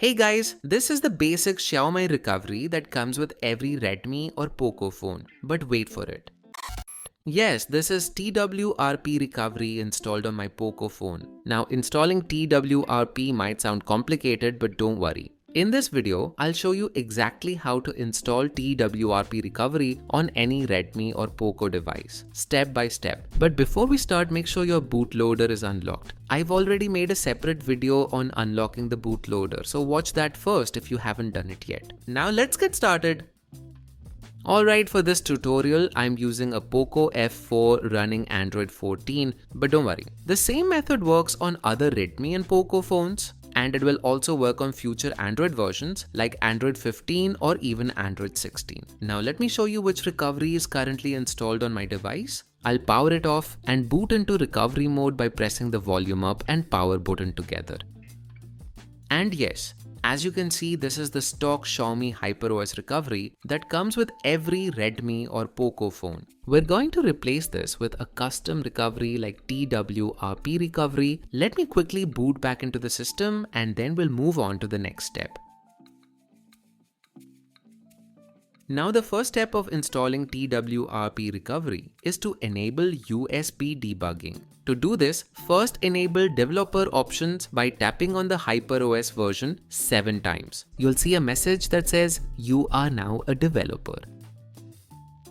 Hey guys, this is the basic Xiaomi recovery that comes with every Redmi or Poco phone. But wait for it. Yes, this is TWRP Recovery installed on my Poco phone. Now, installing TWRP might sound complicated, but don't worry. In this video, I'll show you exactly how to install TWRP Recovery on any Redmi or Poco device, step by step. But before we start, make sure your bootloader is unlocked. I've already made a separate video on unlocking the bootloader, so watch that first if you haven't done it yet. Now let's get started. Alright, for this tutorial, I'm using a Poco F4 running Android 14, but don't worry. The same method works on other Redmi and Poco phones, and it will also work on future Android versions like Android 15 or even Android 16. Now let me show you which recovery is currently installed on my device. I'll power it off and boot into recovery mode by pressing the volume up and power button together. And yes, as you can see, this is the stock Xiaomi HyperOS recovery that comes with every Redmi or Poco phone. We're going to replace this with a custom recovery like TWRP recovery. Let me quickly boot back into the system and then we'll move on to the next step. Now the first step of installing TWRP recovery is to enable USB debugging. To do this, first enable developer options by tapping on the HyperOS version 7 times. You'll see a message that says you are now a developer.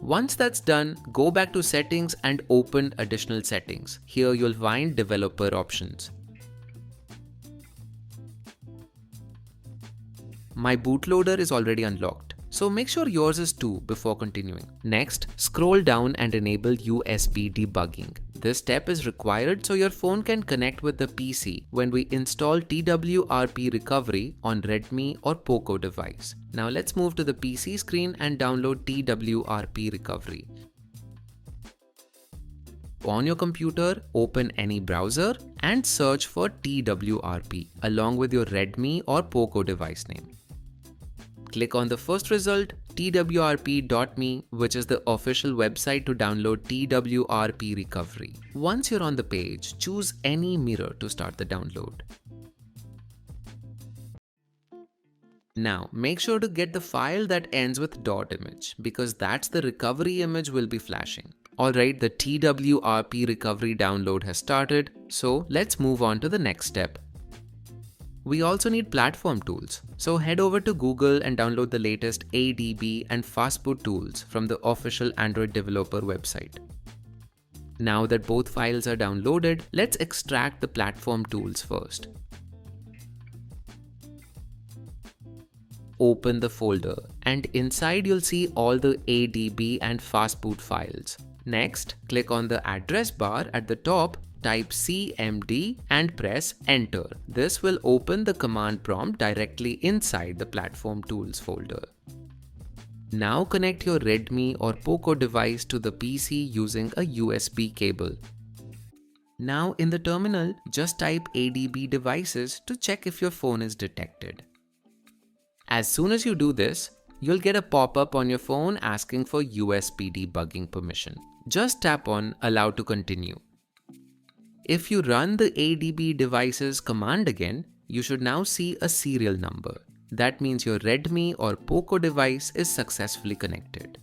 Once that's done, go back to settings and open additional settings. Here you'll find developer options. My bootloader is already unlocked, so make sure yours is too before continuing. Next, scroll down and enable USB debugging. This step is required so your phone can connect with the PC when we install TWRP recovery on Redmi or Poco device. Now let's move to the PC screen and download TWRP recovery. On your computer, open any browser and search for TWRP along with your Redmi or Poco device name. Click on the first result, twrp.me, which is the official website to download TWRP recovery. Once you're on the page, choose any mirror to start the download. Now, make sure to get the file that ends with .image because that's the recovery image we'll be flashing. Alright, the TWRP recovery download has started, so let's move on to the next step. We also need platform tools, so head over to Google and download the latest ADB and Fastboot tools from the official Android developer website. Now that both files are downloaded, let's extract the platform tools first. Open the folder, and inside you'll see all the ADB and Fastboot files. Next, click on the address bar at the top, type cmd and press enter. This will open the command prompt directly inside the platform tools folder. Now connect your Redmi or Poco device to the PC using a USB cable. Now in the terminal, just type ADB devices to check if your phone is detected. As soon as you do this, you'll get a pop-up on your phone asking for USB debugging permission. Just tap on allow to continue. If you run the ADB devices command again, you should now see a serial number. That means your Redmi or Poco device is successfully connected.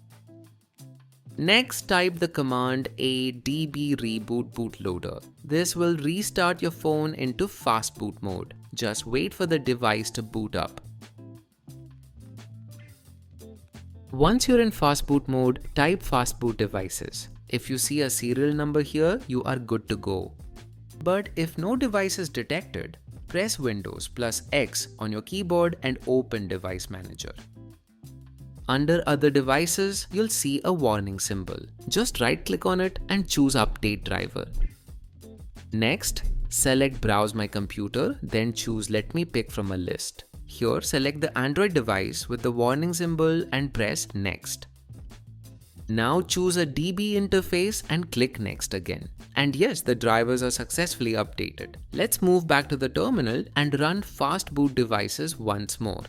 Next, type the command ADB reboot bootloader. This will restart your phone into fast boot mode. Just wait for the device to boot up. Once you're in fast boot mode, type fastboot devices. If you see a serial number here, you are good to go. But if no device is detected, press Windows plus X on your keyboard and open Device Manager. Under Other Devices, you'll see a warning symbol. Just right-click on it and choose Update Driver. Next, select Browse My Computer, then choose Let Me Pick from a list. Here, select the Android device with the warning symbol and press Next. Now choose a DB interface and click Next again. And yes, the drivers are successfully updated. Let's move back to the terminal and run fast boot devices once more.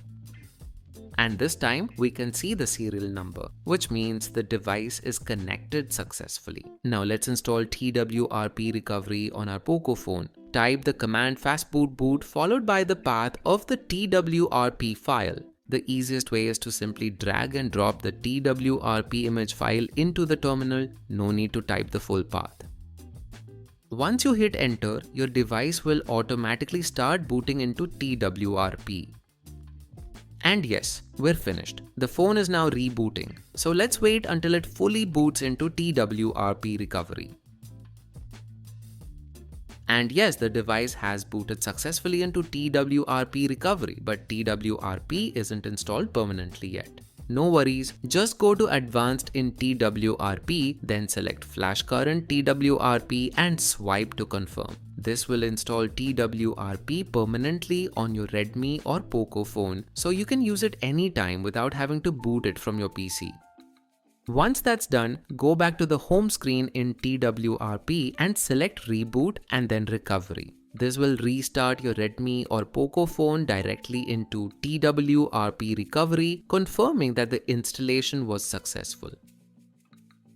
And this time we can see the serial number, which means the device is connected successfully. Now let's install TWRP recovery on our Poco phone. type the command fastboot boot followed by the path of the TWRP file. The easiest way is to simply drag and drop the TWRP image file into the terminal, no need to type the full path. Once you hit enter, your device will automatically start booting into TWRP. And yes, we're finished. The phone is now rebooting. So let's wait until it fully boots into TWRP recovery. And yes, the device has booted successfully into TWRP recovery, but TWRP isn't installed permanently yet. No worries, just go to Advanced in TWRP, then select Flash Current TWRP and swipe to confirm. This will install TWRP permanently on your Redmi or Poco phone, so you can use it anytime without having to boot it from your PC. Once that's done, go back to the home screen in TWRP and select Reboot and then Recovery. This will restart your Redmi or Poco phone directly into TWRP Recovery, confirming that the installation was successful.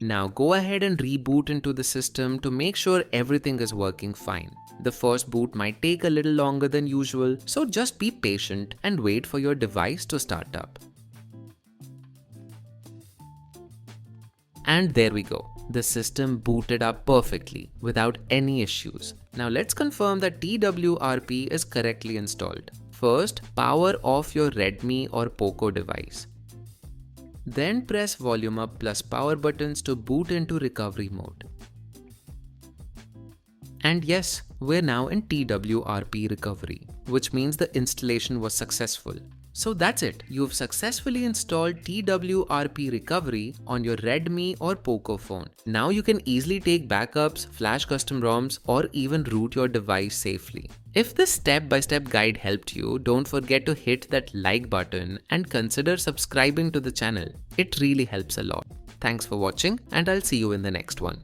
Now go ahead and reboot into the system to make sure everything is working fine. The first boot might take a little longer than usual, so just be patient and wait for your device to start up. And there we go. The system booted up perfectly without any issues. Now let's confirm that TWRP is correctly installed. First, power off your Redmi or Poco device. Then press volume up plus power buttons to boot into recovery mode. And yes, we're now in TWRP recovery, which means the installation was successful. So that's it. You've successfully installed TWRP recovery on your Redmi or Poco phone. Now you can easily take backups, flash custom ROMs, or even root your device safely. If this step-by-step guide helped you, don't forget to hit that like button and consider subscribing to the channel. It really helps a lot. Thanks for watching, and I'll see you in the next one.